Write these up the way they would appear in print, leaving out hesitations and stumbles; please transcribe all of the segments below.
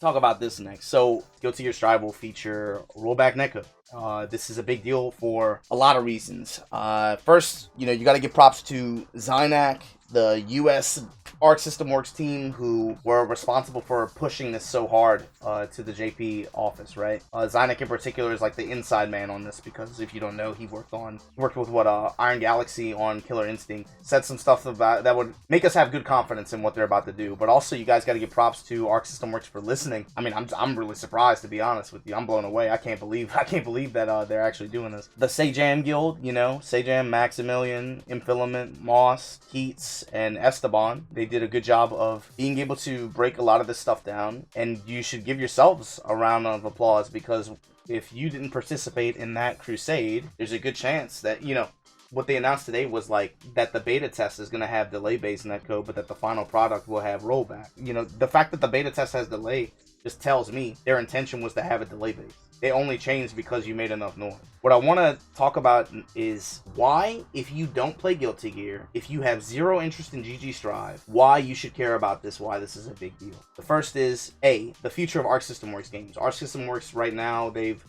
talk about this next. So, Guilty Gear Strive will feature rollback netcode. This is a big deal for a lot of reasons. First, you got to give props to Zynac, the U.S. Arc System Works team, who were responsible for pushing this so hard to the JP office, right? Zynac in particular is like the inside man on this, because if you don't know, he worked with Iron Galaxy on Killer Instinct, said some stuff about that would make us have good confidence in what they're about to do. But also, you guys got to give props to Arc System Works for listening. I mean, I'm really surprised, to be honest with you. I'm blown away. I can't believe that they're actually doing this. The Sejam Guild, Sejam, Maximilian, Infilament, Moss, Keats, and Esteban, they did a good job of being able to break a lot of this stuff down, and you should give yourselves a round of applause, because if you didn't participate in that crusade, there's a good chance that, what they announced today was like that the beta test is going to have delay-based netcode, but that the final product will have rollback. The fact that the beta test has delay just tells me their intention was to have it delay-based. They only changed because you made enough noise. What I want to talk about is why, if you don't play Guilty Gear, if you have zero interest in GG Strive, why you should care about this, why this is a big deal. The first is, A, the future of Arc System Works games. Arc System Works right now, they've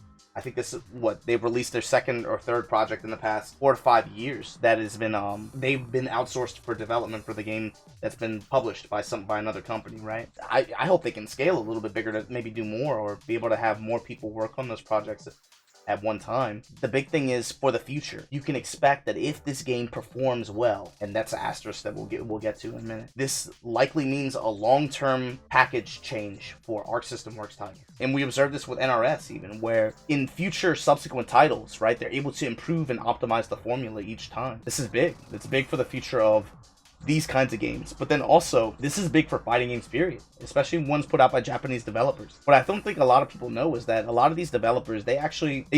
released their second or third project in the past 4 to 5 years that has been they've been outsourced for development for the game that's been published by another company, right? I hope they can scale a little bit bigger to maybe do more, or be able to have more people work on those projects at one time. The big thing is, for the future, you can expect that if this game performs well, and that's an asterisk that we'll get to in a minute, this likely means a long-term package change for Arc System Works titles. And we observed this with NRS even, where in future subsequent titles, right, they're able to improve and optimize the formula each time. This is big. It's big for the future of these kinds of games. But then also, this is big for fighting games, period, especially ones put out by Japanese developers. What I don't think a lot of people know is that a lot of these developers, they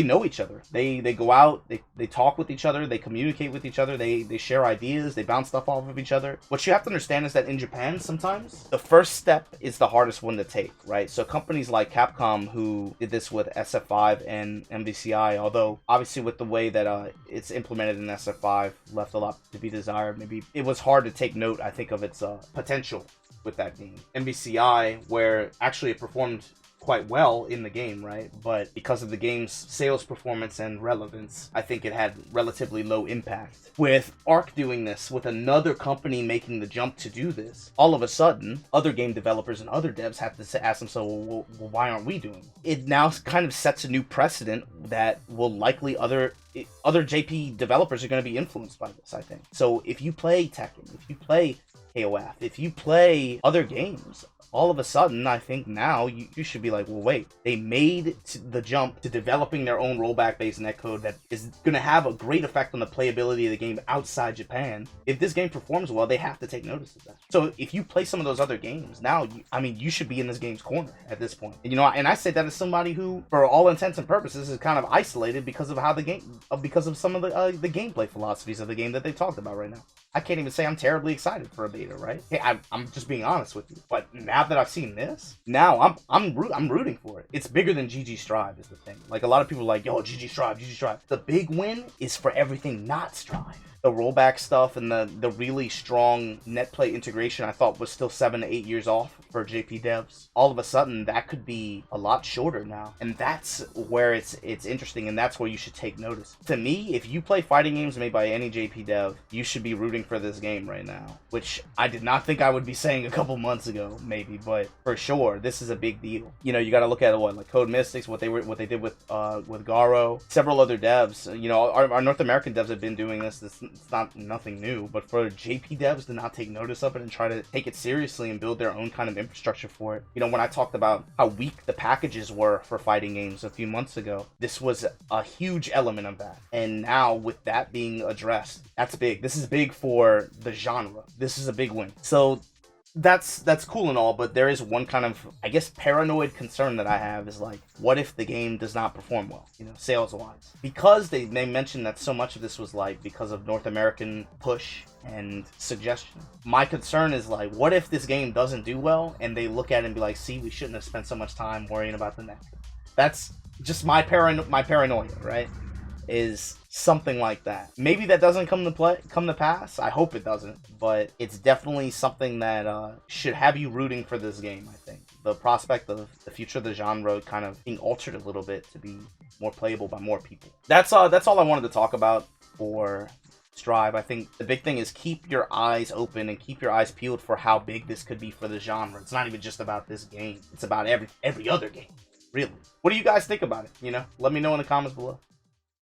know each other. They go out, they talk with each other, they communicate with each other, they share ideas, they bounce stuff off of each other. What you have to understand is that in Japan, sometimes the first step is the hardest one to take, right? So companies like Capcom, who did this with SF5 and MVCI, although obviously with the way that it's implemented in SF5 left a lot to be desired. Maybe it was hard to take note, I think, of its potential with that game. MVCI, where actually it performed quite well in the game, right? But because of the game's sales performance and relevance, I think it had relatively low impact. With Arc doing this, with another company making the jump to do this, all of a sudden, other game developers and other devs have to ask themselves, well, why aren't we doing it? It now kind of sets a new precedent that will likely other JP developers are going to be influenced by this, I think. So if you play Tekken, if you play KOF, if you play other games, all of a sudden, I think now you should be like, well, wait, they made the jump to developing their own rollback-based netcode that is going to have a great effect on the playability of the game outside Japan. If this game performs well, they have to take notice of that. So if you play some of those other games, now, you should be in this game's corner at this point. And, and I say that as somebody who, for all intents and purposes, is kind of isolated because of because of some of the gameplay philosophies of the game that they talked about right now. I can't even say I'm terribly excited for a beta, right? Hey, I'm just being honest with you. But now that I've seen this, now I'm rooting for it. It's bigger than GG Strive is the thing. Like, a lot of people are like, yo, GG Strive, GG Strive. The big win is for everything not Strive. The rollback stuff and the really strong net play integration I thought was still 7 to 8 years off for JP devs. All of a sudden, that could be a lot shorter now. And that's where it's interesting, and that's where you should take notice. To me, if you play fighting games made by any JP dev, you should be rooting for this game right now, which I did not think I would be saying a couple months ago, maybe, but for sure, this is a big deal. You got to look at like Code Mystics, what they did with Garo, several other devs. Our North American devs have been doing this. It's nothing new, but for JP devs to not take notice of it and try to take it seriously and build their own kind of infrastructure for it. When I talked about how weak the packages were for fighting games a few months ago, this was a huge element of that. And now with that being addressed, that's big. This is big for the genre. This is a big win. So that's cool and all, but there is one kind of, I guess, paranoid concern that I have is like, what if the game does not perform well, sales-wise? Because they mentioned that so much of this was like because of North American push and suggestion. My concern is like, what if this game doesn't do well and they look at it and be like, see, we shouldn't have spent so much time worrying about the next. That's just my paranoia, right? Is something like that. Maybe that doesn't come to pass. I hope it doesn't, but it's definitely something that should have you rooting for this game, I think. the prospect of the future of the genre kind of being altered a little bit to be more playable by more people. That's all I wanted to talk about for Strive. I think the big thing is keep your eyes open and keep your eyes peeled for how big this could be for the genre. It's not even just about this game. It's about every other game, really. What do you guys think about it? You know, let me know in the comments below.